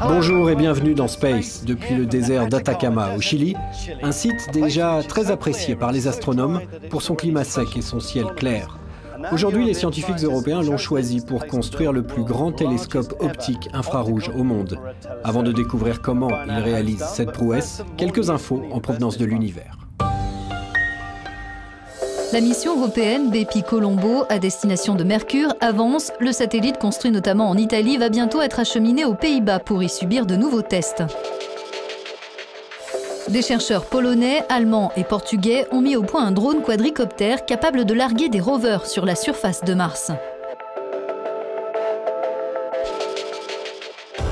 Bonjour et bienvenue dans Space, depuis le désert d'Atacama au Chili, un site déjà très apprécié par les astronomes pour son climat sec et son ciel clair. Aujourd'hui, les scientifiques européens l'ont choisi pour construire le plus grand télescope optique infrarouge au monde. Avant de découvrir comment ils réalisent cette prouesse, quelques infos en provenance de l'univers. La mission européenne Bepi Colombo à destination de Mercure avance. Le satellite construit notamment en Italie va bientôt être acheminé aux Pays-Bas pour y subir de nouveaux tests. Des chercheurs polonais, allemands et portugais ont mis au point un drone quadricoptère capable de larguer des rovers sur la surface de Mars.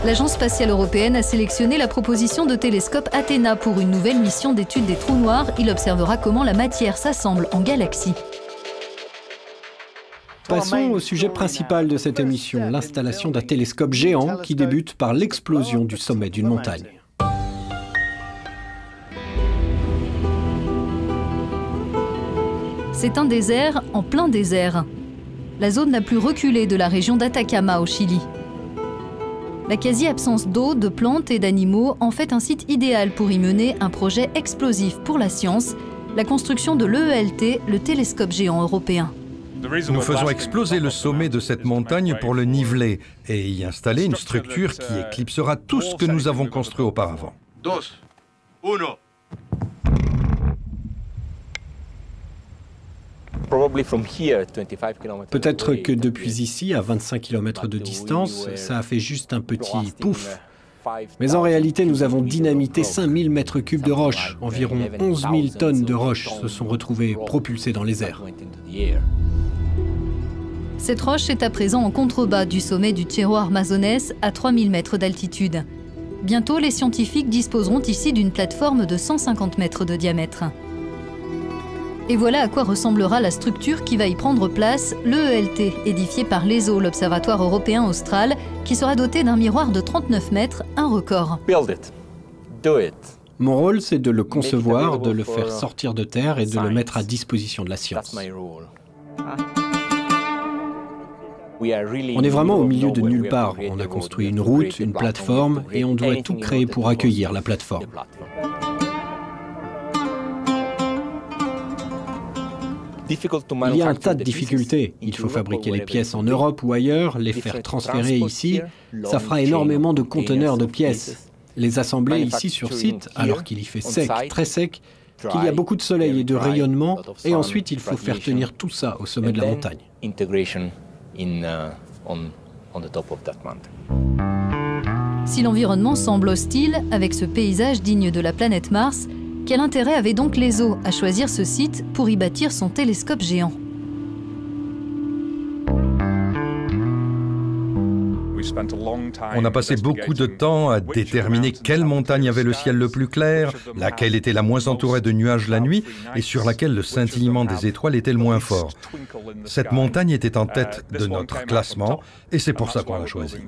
L'Agence spatiale européenne a sélectionné la proposition de télescope Athéna pour une nouvelle mission d'étude des trous noirs. Il observera comment la matière s'assemble en galaxies. Passons au sujet principal de cette émission, l'installation d'un télescope géant qui débute par l'explosion du sommet d'une montagne. C'est un désert en plein désert. La zone la plus reculée de la région d'Atacama au Chili. La quasi-absence d'eau, de plantes et d'animaux en fait un site idéal pour y mener un projet explosif pour la science, la construction de l'EELT, le télescope géant européen. Nous faisons exploser le sommet de cette montagne pour le niveler et y installer une structure qui éclipsera tout ce que nous avons construit auparavant. Peut-être que depuis ici, à 25 km de distance, ça a fait juste un petit pouf. Mais en réalité, nous avons dynamité 5000 mètres cubes de roches. Environ 11 000 tonnes de roches se sont retrouvées propulsées dans les airs. Cette roche est à présent en contrebas du sommet du Cerro Armazones à 3000 mètres d'altitude. Bientôt, les scientifiques disposeront ici d'une plateforme de 150 mètres de diamètre. Et voilà à quoi ressemblera la structure qui va y prendre place, l'EELT, édifié par l'ESO, l'Observatoire européen austral, qui sera doté d'un miroir de 39 mètres, un record. Mon rôle, c'est de le concevoir, de le faire sortir de terre et de le mettre à disposition de la science. On est vraiment au milieu de nulle part. On a construit une route, une plateforme, et on doit tout créer pour accueillir la plateforme. Il y a un tas de difficultés. Il faut fabriquer les pièces en Europe ou ailleurs, les faire transférer ici. Ça fera énormément de conteneurs de pièces. Les assembler ici sur site, alors qu'il y fait sec, très sec, qu'il y a beaucoup de soleil et de rayonnement, et ensuite il faut faire tenir tout ça au sommet de la montagne. Si l'environnement semble hostile, avec ce paysage digne de la planète Mars, quel intérêt avait donc l'ESO à choisir ce site pour y bâtir son télescope géant? On a passé beaucoup de temps à déterminer quelle montagne avait le ciel le plus clair, laquelle était la moins entourée de nuages la nuit et sur laquelle le scintillement des étoiles était le moins fort. Cette montagne était en tête de notre classement et c'est pour ça qu'on l'a choisie.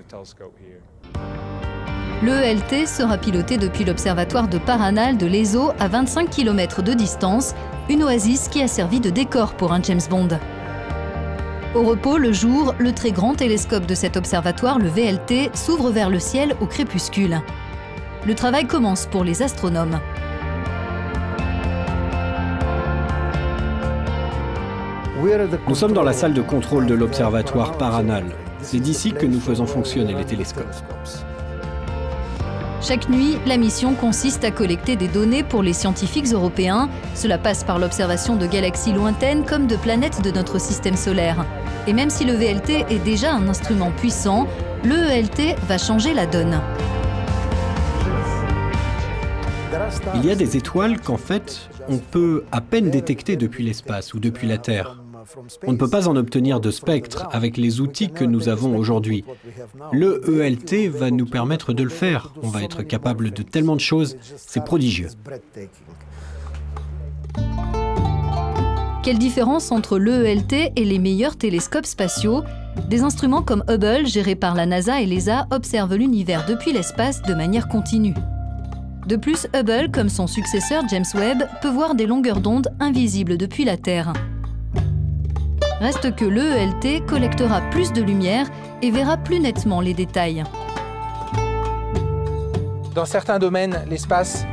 L'EELT sera piloté depuis l'observatoire de Paranal de l'ESO à 25 km de distance, une oasis qui a servi de décor pour un James Bond. Au repos, le jour, le très grand télescope de cet observatoire, le VLT, s'ouvre vers le ciel au crépuscule. Le travail commence pour les astronomes. Nous sommes dans la salle de contrôle de l'observatoire Paranal. C'est d'ici que nous faisons fonctionner les télescopes. Chaque nuit, la mission consiste à collecter des données pour les scientifiques européens. Cela passe par l'observation de galaxies lointaines comme de planètes de notre système solaire. Et même si le VLT est déjà un instrument puissant, l'EELT va changer la donne. Il y a des étoiles qu'en fait, on peut à peine détecter depuis l'espace ou depuis la Terre. On ne peut pas en obtenir de spectre avec les outils que nous avons aujourd'hui. Le EELT va nous permettre de le faire. On va être capable de tellement de choses, c'est prodigieux. Quelle différence entre l'EELT et les meilleurs télescopes spatiaux? Des instruments comme Hubble, gérés par la NASA et l'ESA, observent l'univers depuis l'espace de manière continue. De plus, Hubble, comme son successeur James Webb, peut voir des longueurs d'onde invisibles depuis la Terre. Reste que l'EELT collectera plus de lumière et verra plus nettement les détails. Dans certains domaines, l'espace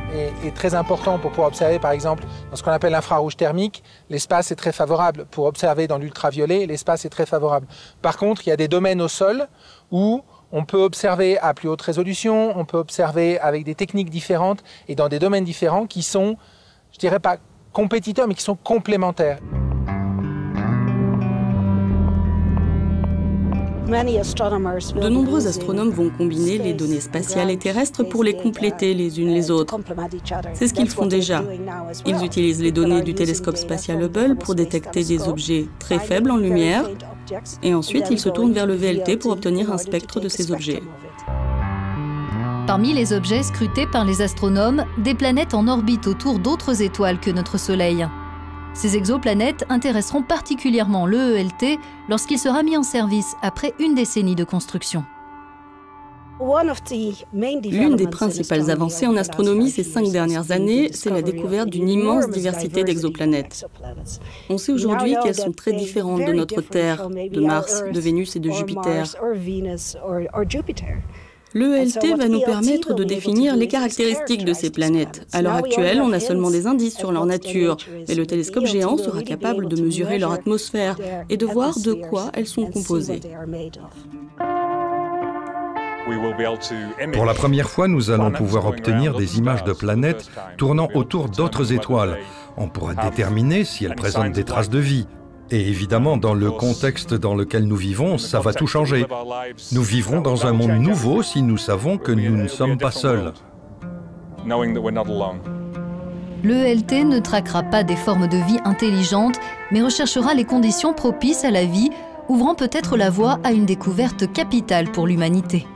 est très important pour pouvoir observer, par exemple, dans ce qu'on appelle l'infrarouge thermique, l'espace est très favorable. Pour observer dans l'ultraviolet, l'espace est très favorable. Par contre, il y a des domaines au sol où on peut observer à plus haute résolution, on peut observer avec des techniques différentes et dans des domaines différents qui sont, je dirais pas compétiteurs, mais qui sont complémentaires. De nombreux astronomes vont combiner les données spatiales et terrestres pour les compléter les unes les autres. C'est ce qu'ils font déjà. Ils utilisent les données du télescope spatial Hubble pour détecter des objets très faibles en lumière et ensuite ils se tournent vers le VLT pour obtenir un spectre de ces objets. Parmi les objets scrutés par les astronomes, des planètes en orbite autour d'autres étoiles que notre Soleil. Ces exoplanètes intéresseront particulièrement le ELT lorsqu'il sera mis en service après une décennie de construction. L'une des principales avancées en astronomie ces 5 dernières années, c'est la découverte d'une immense diversité d'exoplanètes. On sait aujourd'hui qu'elles sont très différentes de notre Terre, de Mars, de Vénus et de Jupiter. L'ELT va nous permettre de définir les caractéristiques de ces planètes. À l'heure actuelle, on a seulement des indices sur leur nature, mais le télescope géant sera capable de mesurer leur atmosphère et de voir de quoi elles sont composées. Pour la première fois, nous allons pouvoir obtenir des images de planètes tournant autour d'autres étoiles. On pourra déterminer si elles présentent des traces de vie. Et évidemment, dans le contexte dans lequel nous vivons, ça va tout changer. Nous vivrons dans un monde nouveau si nous savons que nous ne sommes pas seuls. L'ELT ne traquera pas des formes de vie intelligentes, mais recherchera les conditions propices à la vie, ouvrant peut-être la voie à une découverte capitale pour l'humanité.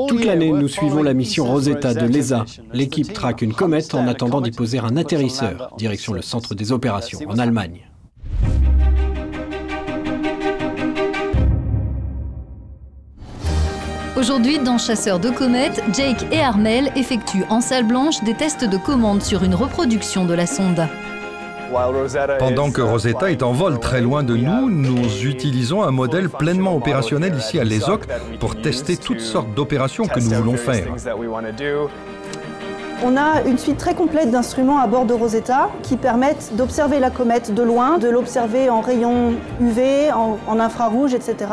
Toute l'année, nous suivons la mission Rosetta de l'ESA. L'équipe traque une comète en attendant d'y poser un atterrisseur, direction le centre des opérations, en Allemagne. Aujourd'hui, dans Chasseurs de comètes, Jake et Armel effectuent en salle blanche des tests de commande sur une reproduction de la sonde. Pendant que Rosetta est en vol très loin de nous, nous utilisons un modèle pleinement opérationnel ici à l'ESOC pour tester toutes sortes d'opérations que nous voulons faire. On a une suite très complète d'instruments à bord de Rosetta qui permettent d'observer la comète de loin, de l'observer en rayons UV, en infrarouge, etc.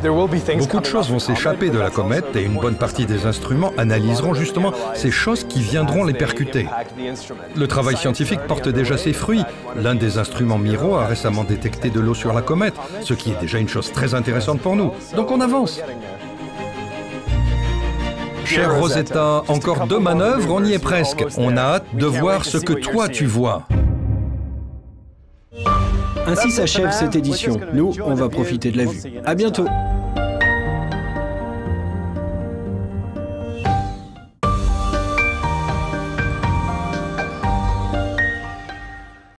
Beaucoup de choses vont s'échapper de la comète et une bonne partie des instruments analyseront justement ces choses qui viendront les percuter. Le travail scientifique porte déjà ses fruits. L'un des instruments Miro a récemment détecté de l'eau sur la comète, ce qui est déjà une chose très intéressante pour nous. Donc on avance. Cher Rosetta, encore 2 manœuvres, on y est presque. On a hâte de voir ce que toi tu vois. Ainsi s'achève cette édition. Nous, on va profiter de la vue. À bientôt.